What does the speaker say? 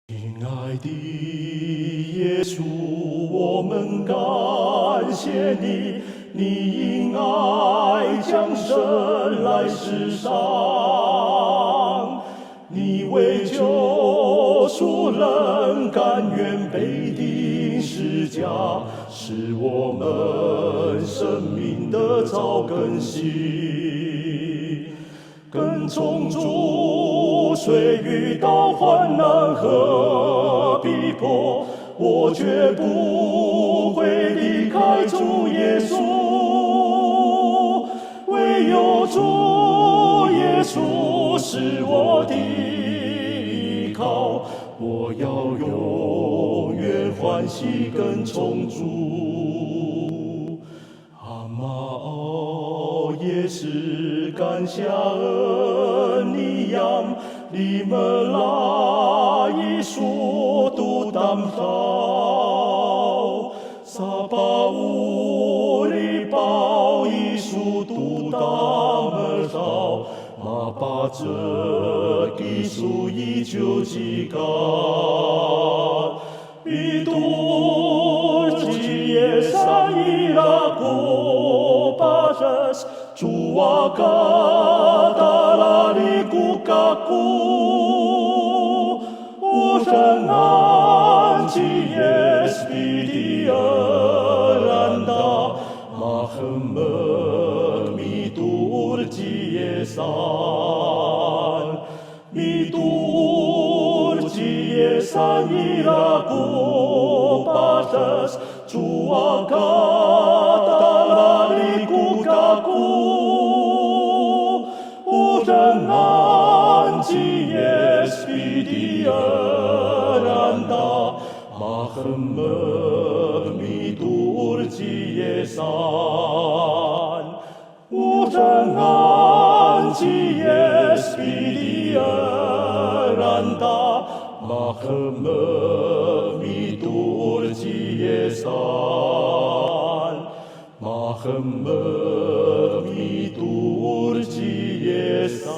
亲爱的耶稣，我们感谢你，你因爱降生来世上，你为救赎人甘愿被钉十架，使我们生命得着更新。跟从主，虽遇到患难和逼迫，我绝不会离开主耶稣。唯有主耶稣是我的依靠，我要永远欢喜跟从主。阿妈哦，也是感谢恩你样，你们拉一束都当好，撒巴乌里包一束都当儿好，马巴这技术依旧几个。Itu Ciesa iraku pajas Cuaka talariku kaku Usangan Cies Vidialanda Mahemek mitur Ciesan Mitur Ciesan iraku patas cuaka talariku kaku ujangan Cies Vidialanda mahemek mitur Ciesan ujangan Cies Vidialanda mahemek mitur Ciesan mahemek mitur Ciesan